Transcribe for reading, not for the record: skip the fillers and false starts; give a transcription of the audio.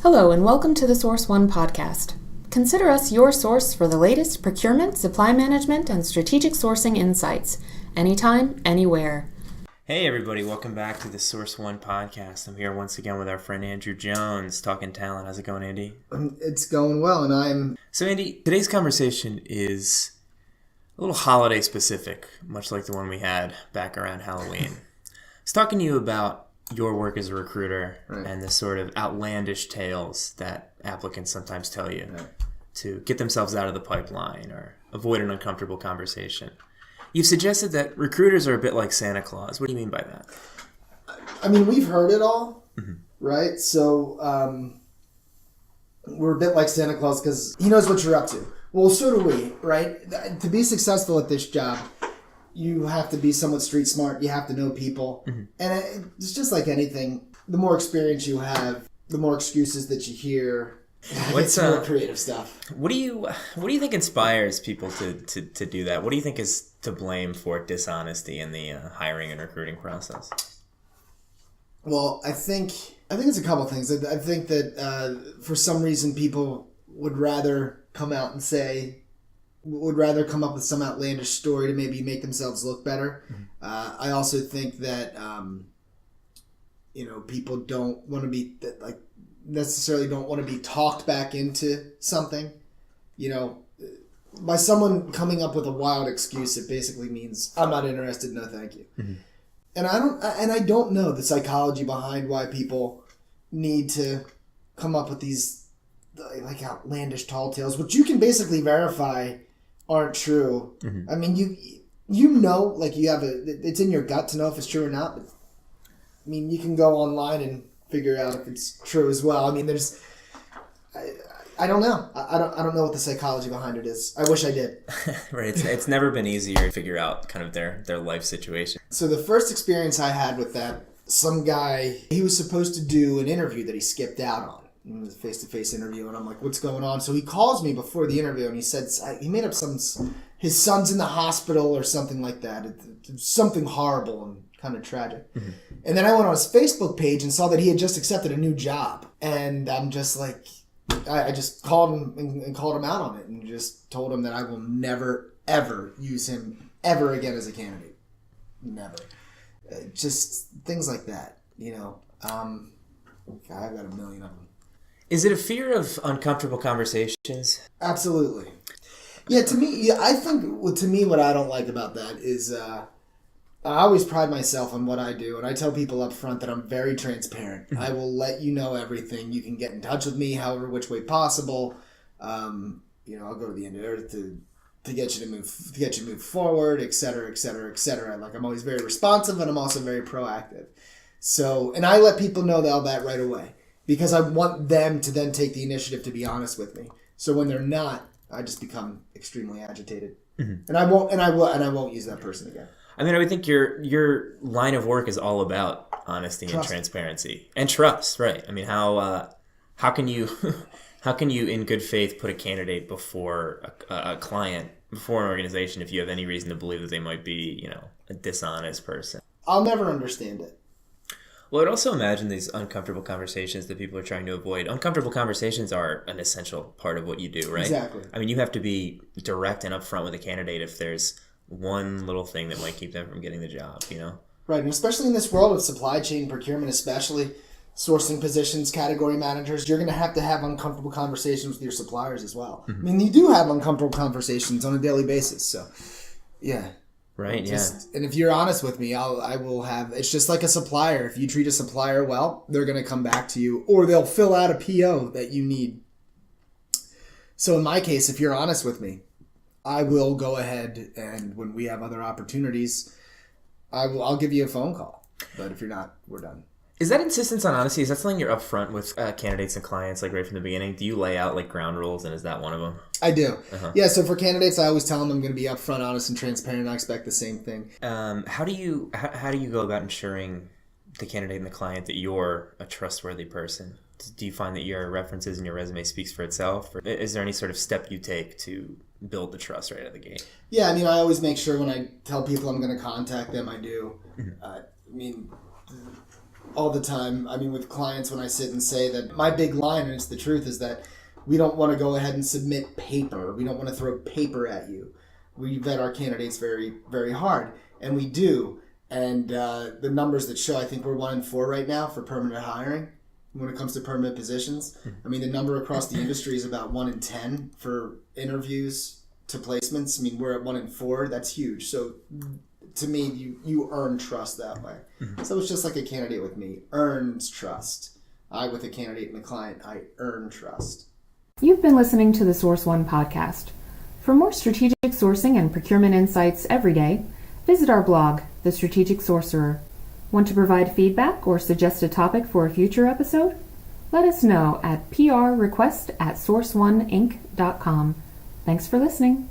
Hello and welcome to the Source One podcast. Consider us your source for the latest procurement, supply management, and strategic sourcing insights, anytime, anywhere. Hey everybody, welcome back to the Source One podcast. I'm here once again with our friend Andrew Jones, talking talent. How's it going, Andy? It's going well, and I'm... So Andy, today's conversation is a little holiday specific, much like the one we had back around Halloween. I was talking to you about your work as a recruiter and the sort of outlandish tales that applicants sometimes tell you to get themselves out of the pipeline or avoid an uncomfortable conversation. You've suggested that recruiters are a bit like Santa Claus. What do you mean by that? I mean, we've heard it all, right? So we're a bit like Santa Claus because he knows what you're up to. Well, so do we, right? To be successful at this job, you have to be somewhat street smart. You have to know people. And it's just like anything. The more experience you have, the more excuses that you hear. It's more creative stuff. What do you think inspires people to do that? What do you think is to blame for dishonesty in the hiring and recruiting process? Well, I think it's a couple things. I think that for some reason people would rather come out and would rather come up with some outlandish story to maybe make themselves look better. I also think that people don't want to be necessarily don't want to be talked back into something. By someone coming up with a wild excuse, it basically means I'm not interested. No, thank you. And I don't know the psychology behind why people need to come up with these like outlandish tall tales, which you can basically verify aren't true. I mean, it's in your gut to know if it's true or not. But I mean, you can go online and figure out if it's true as well. I mean, I don't know. I don't know what the psychology behind it is. I wish I did. Right. It's never been easier to figure out kind of their life situation. So the first experience I had with that, some guy, he was supposed to do an interview that he skipped out on. It was a face-to-face interview, and I'm like, what's going on? So he calls me before the interview, and he said, he made up his son's in the hospital or something like that. It's something horrible and kind of tragic. And then I went on his Facebook page and saw that he had just accepted a new job. And I'm just like, I just called him and called him out on it and just told him that I will never, ever use him ever again as a candidate. Never. Just things like that, I've got a million of them. Is it a fear of uncomfortable conversations? Absolutely. Yeah, I think to me what I don't like about that is I always pride myself on what I do, and I tell people up front that I'm very transparent. I will let you know everything. You can get in touch with me however which way possible. I'll go to the end of the earth to get you to move forward, et cetera, et cetera, et cetera. Like, I'm always very responsive, and I'm also very proactive. So, and I let people know all that right away, because I want them to then take the initiative to be honest with me. So when they're not, I just become extremely agitated, and I won't use that person again. I mean, I would think your line of work is all about honesty and transparency and trust, right? I mean, how can you in good faith put a candidate before a client, before an organization, if you have any reason to believe that they might be, a dishonest person? I'll never understand it. Well, I'd also imagine these uncomfortable conversations that people are trying to avoid. Uncomfortable conversations are an essential part of what you do, right? Exactly. I mean, you have to be direct and upfront with a candidate if there's one little thing that might keep them from getting the job, Right, and especially in this world of supply chain procurement, especially sourcing positions, category managers, you're going to have uncomfortable conversations with your suppliers as well. I mean, you do have uncomfortable conversations on a daily basis, so yeah. Right, And if you're honest with me, I will have. It's just like a supplier. If you treat a supplier well, they're going to come back to you, or they'll fill out a PO that you need. So in my case, if you're honest with me, I will go ahead, and when we have other opportunities, I'll give you a phone call. But if you're not, we're done. Is that insistence on honesty, is that something you're upfront with candidates and clients, like right from the beginning? Do you lay out like ground rules, and is that one of them? I do. Yeah, so for candidates, I always tell them I'm going to be upfront, honest, and transparent. I expect the same thing. How do you go about ensuring the candidate and the client that you're a trustworthy person? Do you find that your references and your resume speaks for itself? Or is there any sort of step you take to build the trust right out of the gate? Yeah, I mean, I always make sure when I tell people I'm going to contact them, I do. all the time. I mean, with clients, when I sit and say that my big line, and it's the truth, is that we don't want to go ahead and submit paper. We don't want to throw paper at you. We vet our candidates very, very hard, and we do. And the numbers that show, I think we're 1 in 4 right now for permanent hiring when it comes to permanent positions. I mean, the number across the industry is about 1 in 10 for interviews to placements. I mean, we're at 1 in 4. That's huge. So to me, you earn trust that way. So it's just like a candidate with me earns trust. With a candidate and a client, I earn trust. You've been listening to the Source One podcast. For more strategic sourcing and procurement insights every day, visit our blog, The Strategic Sorcerer. Want to provide feedback or suggest a topic for a future episode? Let us know at prrequest@sourceoneinc.com. Thanks for listening.